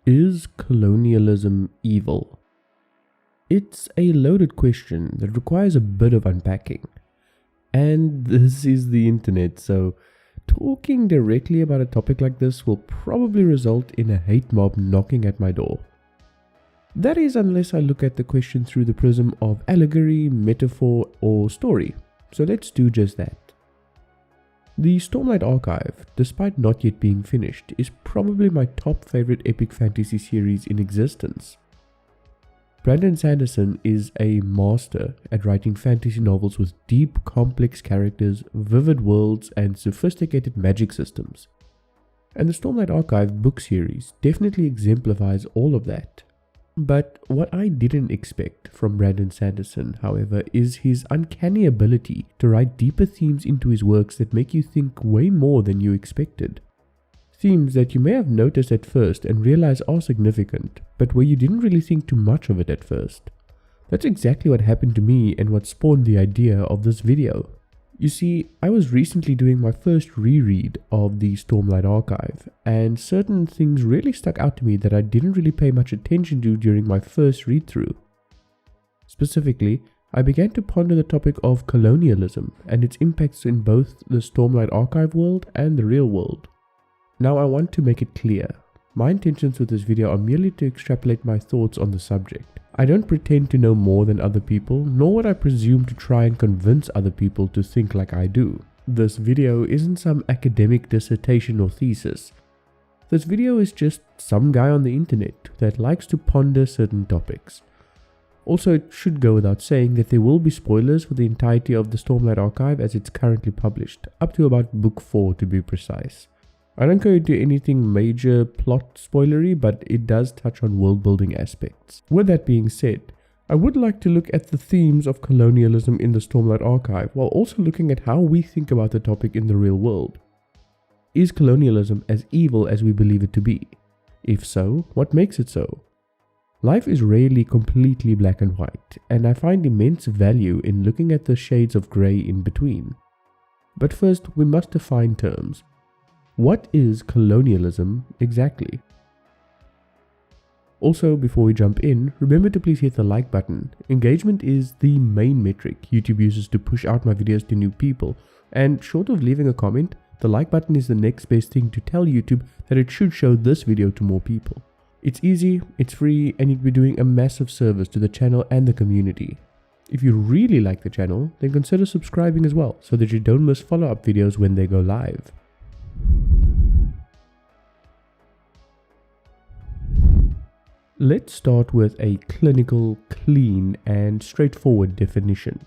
Is colonialism evil? It's a loaded question that requires a bit of unpacking. And this is the internet, so talking directly about a topic like this will probably result in a hate mob knocking at my door. That is, unless I look at the question through the prism of allegory, metaphor, or story. So let's do just that. The Stormlight Archive, despite not yet being finished, is probably my top favorite epic fantasy series in existence. Brandon Sanderson is a master at writing fantasy novels with deep, complex characters, vivid worlds, and sophisticated magic systems. And the Stormlight Archive book series definitely exemplifies all of that. But what I didn't expect from Brandon Sanderson, however, is his uncanny ability to write deeper themes into his works that make you think way more than you expected. Themes that you may have noticed at first and realize are significant, but where you didn't really think too much of it at first. That's exactly what happened to me and what spawned the idea of this video. You see, I was recently doing my first reread of the Stormlight Archive, and certain things really stuck out to me that I didn't really pay much attention to during my first read-through. Specifically, I began to ponder the topic of colonialism and its impacts in both the Stormlight Archive world and the real world. Now I want to make it clear, my intentions with this video are merely to extrapolate my thoughts on the subject. I don't pretend to know more than other people, nor would I presume to try and convince other people to think like I do. This video isn't some academic dissertation or thesis. This video is just some guy on the internet that likes to ponder certain topics. Also, it should go without saying that there will be spoilers for the entirety of the Stormlight Archive as it's currently published, up to about book 4 to be precise. I don't go into anything major plot spoilery, but it does touch on world building aspects. With that being said, I would like to look at the themes of colonialism in the Stormlight Archive while also looking at how we think about the topic in the real world. Is colonialism as evil as we believe it to be? If so, what makes it so? Life is rarely completely black and white, and I find immense value in looking at the shades of grey in between. But first, we must define terms. What is colonialism exactly? Also, before we jump in, remember to please hit the like button. Engagement is the main metric YouTube uses to push out my videos to new people, and short of leaving a comment, the like button is the next best thing to tell YouTube that it should show this video to more people. It's easy, it's free, and you'd be doing a massive service to the channel and the community. If you really like the channel, then consider subscribing as well, so that you don't miss follow-up videos when they go live. Let's start with a clinical, clean, and straightforward definition.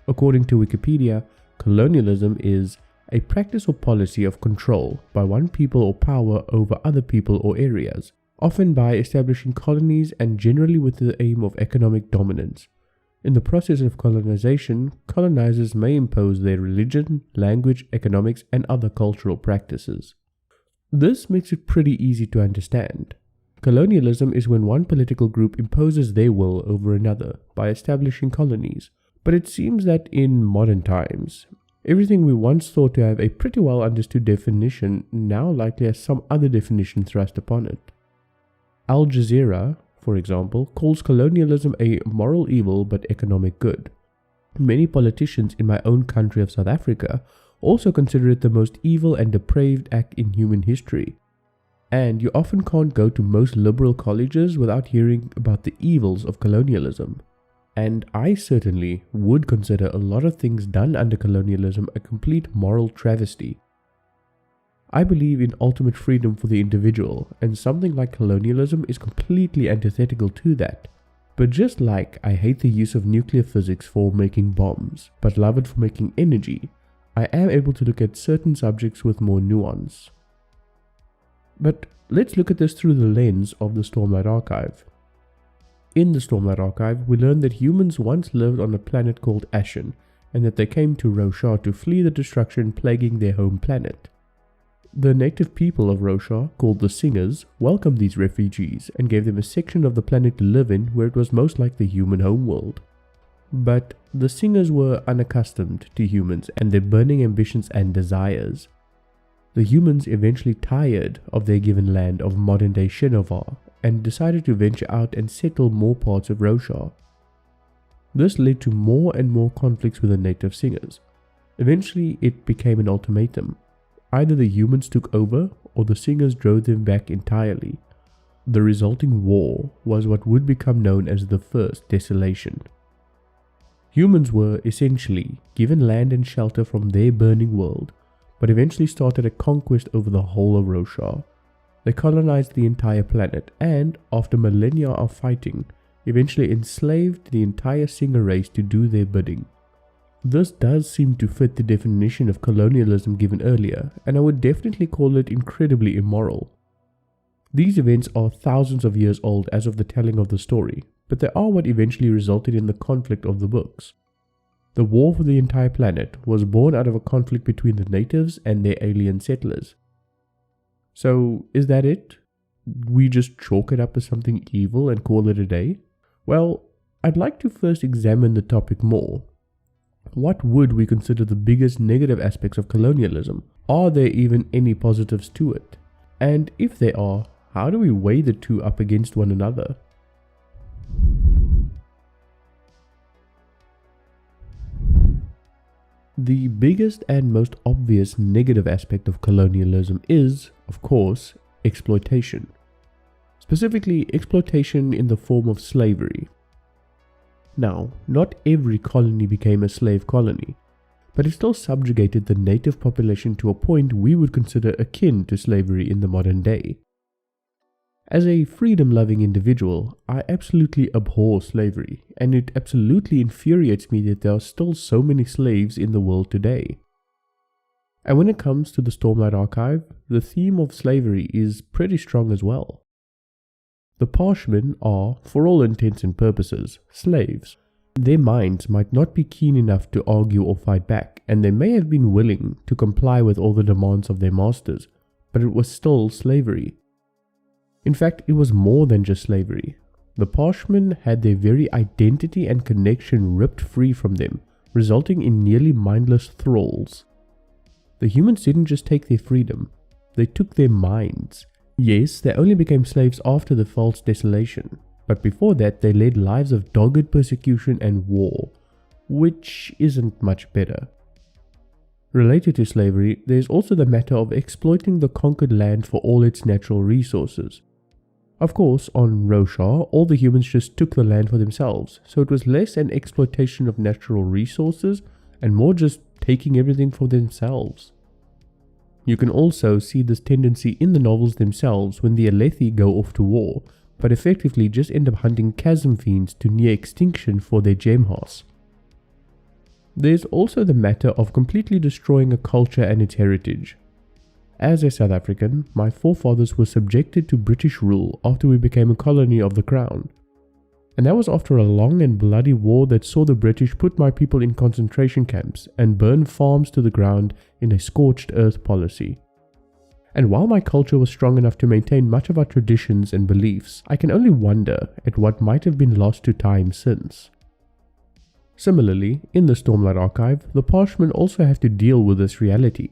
According to Wikipedia, colonialism is a practice or policy of control by one people or power over other people or areas, often by establishing colonies and generally with the aim of economic dominance. In the process of colonization, colonizers may impose their religion, language, economics, and other cultural practices. This makes it pretty easy to understand. Colonialism is when one political group imposes their will over another by establishing colonies. But it seems that in modern times, everything we once thought to have a pretty well understood definition now likely has some other definition thrust upon it. Al Jazeera, for example, calls colonialism a moral evil but economic good. Many politicians in my own country of South Africa also consider it the most evil and depraved act in human history. And you often can't go to most liberal colleges without hearing about the evils of colonialism. And I certainly would consider a lot of things done under colonialism a complete moral travesty. I believe in ultimate freedom for the individual, and something like colonialism is completely antithetical to that. But just like I hate the use of nuclear physics for making bombs, but love it for making energy, I am able to look at certain subjects with more nuance. But let's look at this through the lens of the Stormlight Archive. In the Stormlight Archive, we learn that humans once lived on a planet called Ashen, and that they came to Roshar to flee the destruction plaguing their home planet. The native people of Roshar, called the Singers, welcomed these refugees and gave them a section of the planet to live in where it was most like the human homeworld. But the Singers were unaccustomed to humans and their burning ambitions and desires. The humans eventually tired of their given land of modern-day Shinovar and decided to venture out and settle more parts of Roshar. This led to more and more conflicts with the native singers. Eventually, it became an ultimatum. Either the humans took over or the singers drove them back entirely. The resulting war was what would become known as the First Desolation. Humans were essentially given land and shelter from their burning world, but eventually started a conquest over the whole of Roshar. They colonized the entire planet and, after millennia of fighting, eventually enslaved the entire Singer race to do their bidding. This does seem to fit the definition of colonialism given earlier, and I would definitely call it incredibly immoral. These events are thousands of years old as of the telling of the story, but they are what eventually resulted in the conflict of the books. The war for the entire planet was born out of a conflict between the natives and their alien settlers. So, is that it? We just chalk it up as something evil and call it a day? Well, I'd like to first examine the topic more. What would we consider the biggest negative aspects of colonialism? Are there even any positives to it? And if there are, how do we weigh the two up against one another? The biggest and most obvious negative aspect of colonialism is, of course, exploitation. Specifically, exploitation in the form of slavery. Now, not every colony became a slave colony, but it still subjugated the native population to a point we would consider akin to slavery in the modern day. As a freedom-loving individual, I absolutely abhor slavery, and it absolutely infuriates me that there are still so many slaves in the world today. And when it comes to the Stormlight Archive, the theme of slavery is pretty strong as well. The Parshmen are, for all intents and purposes, slaves. Their minds might not be keen enough to argue or fight back, and they may have been willing to comply with all the demands of their masters, but it was still slavery. In fact, it was more than just slavery. The Parshmen had their very identity and connection ripped free from them, resulting in nearly mindless thralls. The humans didn't just take their freedom, they took their minds. Yes, they only became slaves after the False Desolation, but before that they led lives of dogged persecution and war, which isn't much better. Related to slavery, there is also the matter of exploiting the conquered land for all its natural resources. Of course, on Roshar, all the humans just took the land for themselves, so it was less an exploitation of natural resources and more just taking everything for themselves. You can also see this tendency in the novels themselves when the Alethi go off to war, but effectively just end up hunting chasm fiends to near extinction for their gemhouse. There's also the matter of completely destroying a culture and its heritage. As a South African, my forefathers were subjected to British rule after we became a colony of the Crown. And that was after a long and bloody war that saw the British put my people in concentration camps and burn farms to the ground in a scorched earth policy. And while my culture was strong enough to maintain much of our traditions and beliefs, I can only wonder at what might have been lost to time since. Similarly, in the Stormlight Archive, the Parshmen also have to deal with this reality.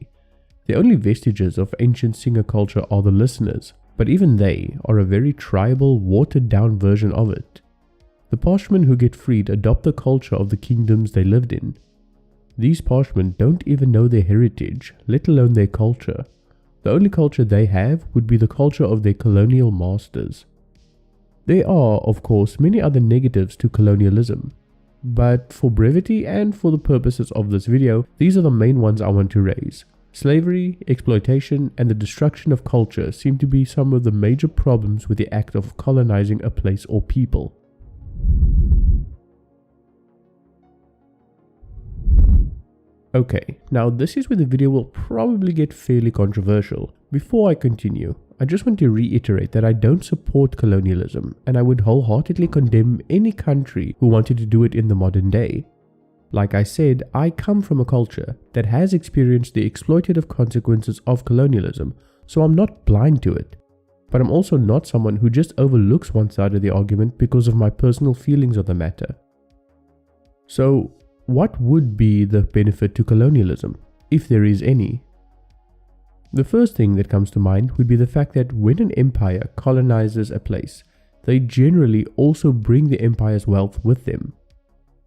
The only vestiges of ancient Singer culture are the listeners, but even they are a very tribal, watered-down version of it. The Parshmen who get freed adopt the culture of the kingdoms they lived in. These Parshmen don't even know their heritage, let alone their culture. The only culture they have would be the culture of their colonial masters. There are, of course, many other negatives to colonialism, but for brevity and for the purposes of this video, these are the main ones I want to raise. Slavery, exploitation, and the destruction of culture seem to be some of the major problems with the act of colonizing a place or people. Okay, now this is where the video will probably get fairly controversial. Before I continue, I just want to reiterate that I don't support colonialism, and I would wholeheartedly condemn any country who wanted to do it in the modern day. Like I said, I come from a culture that has experienced the exploitative consequences of colonialism, so I'm not blind to it. But I'm also not someone who just overlooks one side of the argument because of my personal feelings on the matter. So, what would be the benefit to colonialism, if there is any? The first thing that comes to mind would be the fact that when an empire colonizes a place, they generally also bring the empire's wealth with them.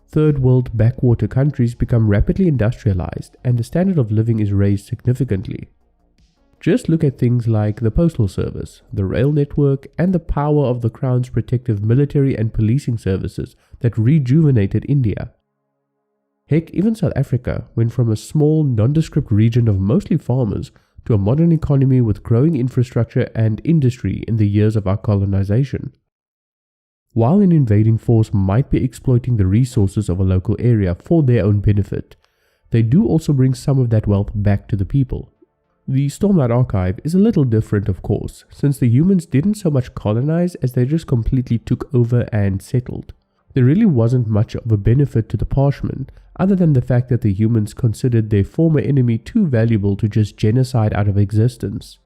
Third world backwater countries become rapidly industrialized and the standard of living is raised significantly. Just look at things like the postal service, the rail network, and the power of the crown's protective military and policing services that rejuvenated India. Heck, even South Africa went from a small, nondescript region of mostly farmers to a modern economy with growing infrastructure and industry in the years of our colonization. While an invading force might be exploiting the resources of a local area for their own benefit, they do also bring some of that wealth back to the people. The Stormlight Archive is a little different, of course, since the humans didn't so much colonize as they just completely took over and settled. There really wasn't much of a benefit to the Parshmen, other than the fact that the humans considered their former enemy too valuable to just genocide out of existence.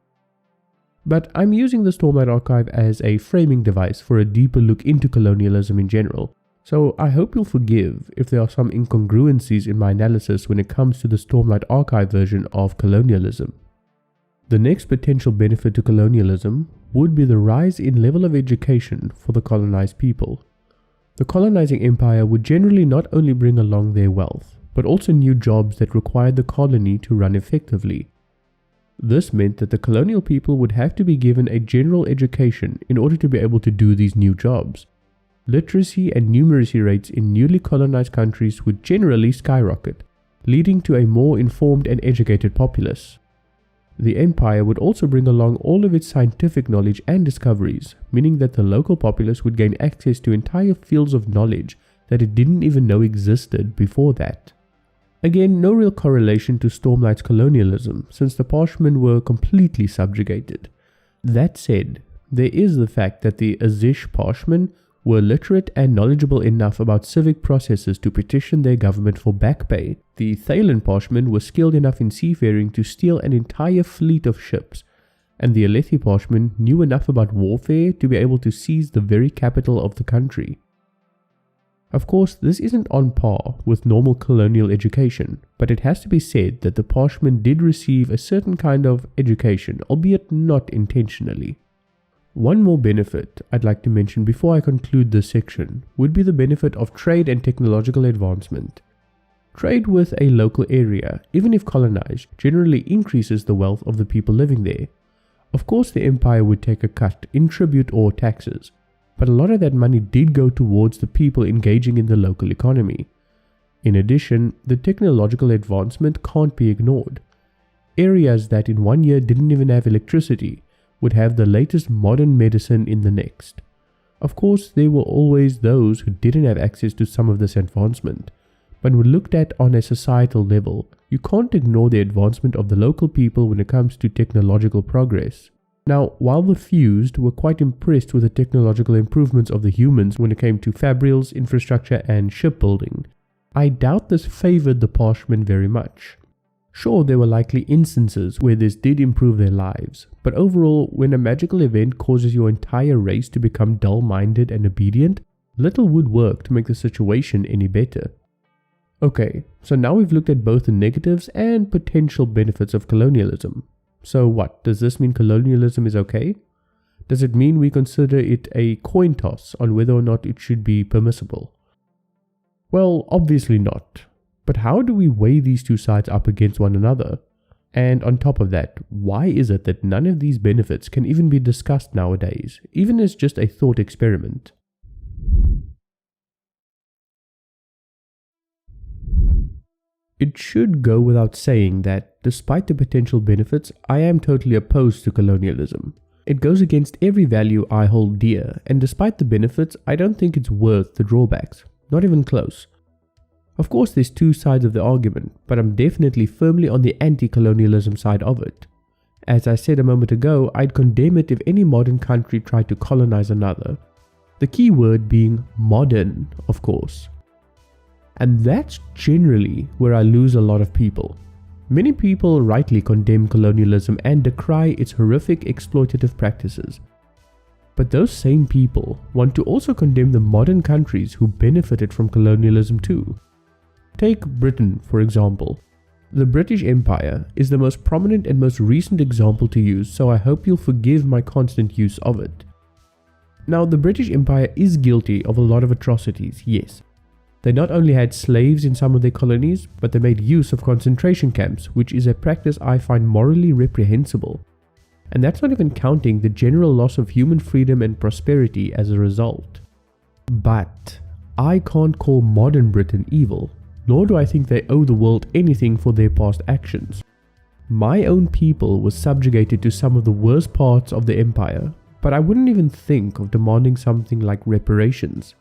But I'm using the Stormlight Archive as a framing device for a deeper look into colonialism in general, so I hope you'll forgive if there are some incongruencies in my analysis when it comes to the Stormlight Archive version of colonialism. The next potential benefit to colonialism would be the rise in level of education for the colonized people. The colonizing empire would generally not only bring along their wealth, but also new jobs that required the colony to run effectively. This meant that the colonial people would have to be given a general education in order to be able to do these new jobs. Literacy and numeracy rates in newly colonized countries would generally skyrocket, leading to a more informed and educated populace. The empire would also bring along all of its scientific knowledge and discoveries, meaning that the local populace would gain access to entire fields of knowledge that it didn't even know existed before that. Again, no real correlation to Stormlight's colonialism, since the Parshmen were completely subjugated. That said, there is the fact that the Azish Parshmen were literate and knowledgeable enough about civic processes to petition their government for back pay. The Thaylen Parshmen were skilled enough in seafaring to steal an entire fleet of ships, and the Alethi Parshmen knew enough about warfare to be able to seize the very capital of the country. Of course, this isn't on par with normal colonial education, but it has to be said that the Parshmen did receive a certain kind of education, albeit not intentionally. One more benefit I'd like to mention before I conclude this section would be the benefit of trade and technological advancement. Trade with a local area, even if colonized, generally increases the wealth of the people living there. Of course, the empire would take a cut in tribute or taxes, but a lot of that money did go towards the people engaging in the local economy. In addition, the technological advancement can't be ignored. Areas that in 1 year didn't even have electricity would have the latest modern medicine in the next. Of course, there were always those who didn't have access to some of this advancement, but when looked at on a societal level, you can't ignore the advancement of the local people when it comes to technological progress. Now, while the Fused were quite impressed with the technological improvements of the humans when it came to fabrials, infrastructure, and shipbuilding, I doubt this favored the Parshmen very much. Sure, there were likely instances where this did improve their lives, but overall, when a magical event causes your entire race to become dull-minded and obedient, little would work to make the situation any better. Okay, so now we've looked at both the negatives and potential benefits of colonialism. So what, does this mean colonialism is okay? Does it mean we consider it a coin toss on whether or not it should be permissible? Well, obviously not. But how do we weigh these two sides up against one another? And on top of that, why is it that none of these benefits can even be discussed nowadays, even as just a thought experiment? It should go without saying that, despite the potential benefits, I am totally opposed to colonialism. It goes against every value I hold dear, and despite the benefits, I don't think it's worth the drawbacks. Not even close. Of course, there's two sides of the argument, but I'm definitely firmly on the anti-colonialism side of it. As I said a moment ago, I'd condemn it if any modern country tried to colonize another. The key word being modern, of course. And that's generally where I lose a lot of people. Many people rightly condemn colonialism and decry its horrific exploitative practices. But those same people want to also condemn the modern countries who benefited from colonialism too. Take Britain, for example. The British Empire is the most prominent and most recent example to use, so I hope you'll forgive my constant use of it. Now, the British Empire is guilty of a lot of atrocities, yes. They not only had slaves in some of their colonies, but they made use of concentration camps, which is a practice I find morally reprehensible. And that's not even counting the general loss of human freedom and prosperity as a result. But I can't call modern Britain evil, nor do I think they owe the world anything for their past actions. My own people were subjugated to some of the worst parts of the empire, but I wouldn't even think of demanding something like reparations.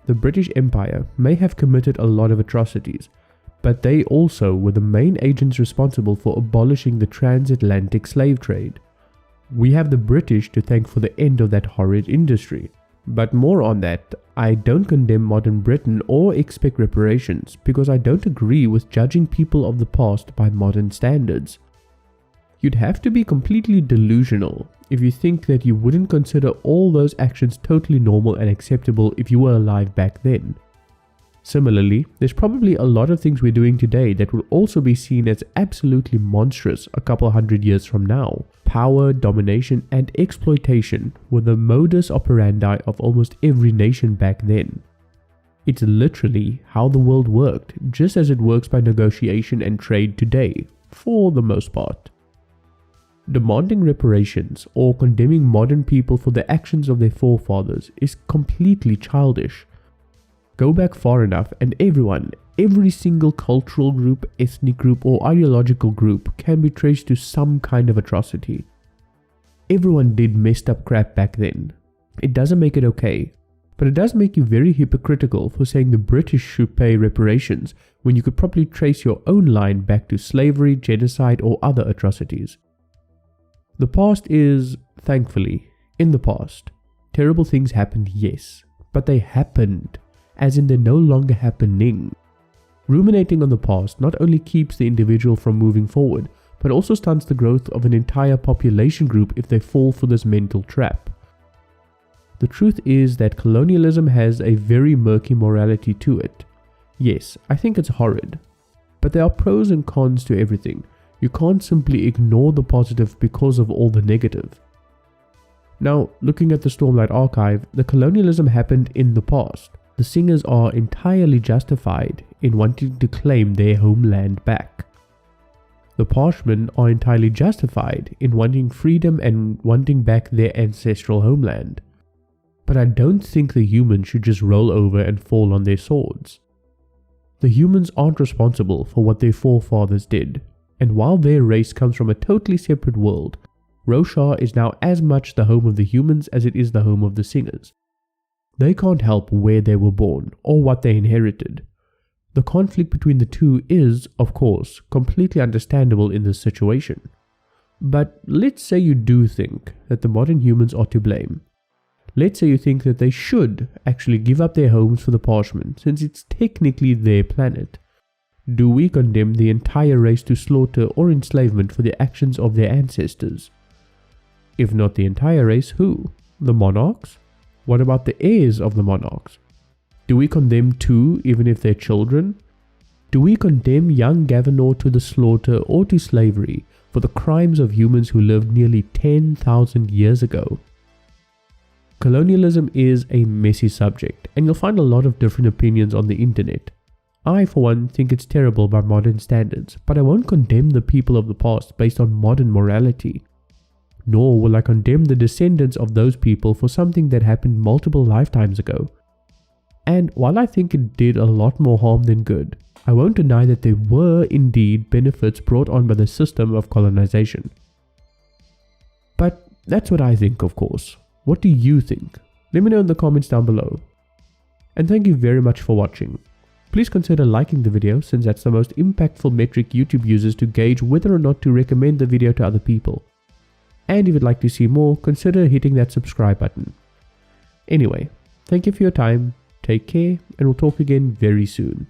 The British Empire may have committed a lot of atrocities, but they also were the main agents responsible for abolishing the transatlantic slave trade. We have the British to thank for the end of that horrid industry. But more on that, I don't condemn modern Britain or expect reparations because I don't agree with judging people of the past by modern standards. You'd have to be completely delusional if you think that you wouldn't consider all those actions totally normal and acceptable if you were alive back then. Similarly, there's probably a lot of things we're doing today that will also be seen as absolutely monstrous a couple hundred years from now. Power, domination, and exploitation were the modus operandi of almost every nation back then. It's literally how the world worked, just as it works by negotiation and trade today, for the most part. Demanding reparations or condemning modern people for the actions of their forefathers is completely childish. Go back far enough and every single cultural group, ethnic group, or ideological group can be traced to some kind of atrocity. Everyone did messed up crap back then. It doesn't make it okay, but it does make you very hypocritical for saying the British should pay reparations when you could probably trace your own line back to slavery, genocide, or other atrocities. The past is, thankfully, in the past. Terrible things happened, yes, but they happened, as in they're no longer happening. Ruminating on the past not only keeps the individual from moving forward, but also stunts the growth of an entire population group if they fall for this mental trap. The truth is that colonialism has a very murky morality to it. Yes, I think it's horrid, but there are pros and cons to everything. You can't simply ignore the positive because of all the negative. Now, looking at the Stormlight Archive, the colonialism happened in the past. The Singers are entirely justified in wanting to claim their homeland back. The Parshmen are entirely justified in wanting freedom and wanting back their ancestral homeland. But I don't think the humans should just roll over and fall on their swords. The humans aren't responsible for what their forefathers did. And while their race comes from a totally separate world, Roshar is now as much the home of the humans as it is the home of the Singers. They can't help where they were born or what they inherited. The conflict between the two is, of course, completely understandable in this situation. But let's say you do think that the modern humans are to blame. Let's say you think that they should actually give up their homes for the Parshmen, since it's technically their planet. Do we condemn the entire race to slaughter or enslavement for the actions of their ancestors? If not the entire race, who? The monarchs? What about the heirs of the monarchs? Do we condemn too, even if they're children? Do we condemn young Gavinor to the slaughter or to slavery for the crimes of humans who lived nearly 10,000 years ago? Colonialism is a messy subject, and you'll find a lot of different opinions on the internet. I, for one, think it's terrible by modern standards, but I won't condemn the people of the past based on modern morality. Nor will I condemn the descendants of those people for something that happened multiple lifetimes ago. And while I think it did a lot more harm than good, I won't deny that there were indeed benefits brought on by the system of colonization. But that's what I think, of course. What do you think? Let me know in the comments down below. And thank you very much for watching. Please consider liking the video, since that's the most impactful metric YouTube uses to gauge whether or not to recommend the video to other people. And if you'd like to see more, consider hitting that subscribe button. Anyway, thank you for your time, take care, and we'll talk again very soon.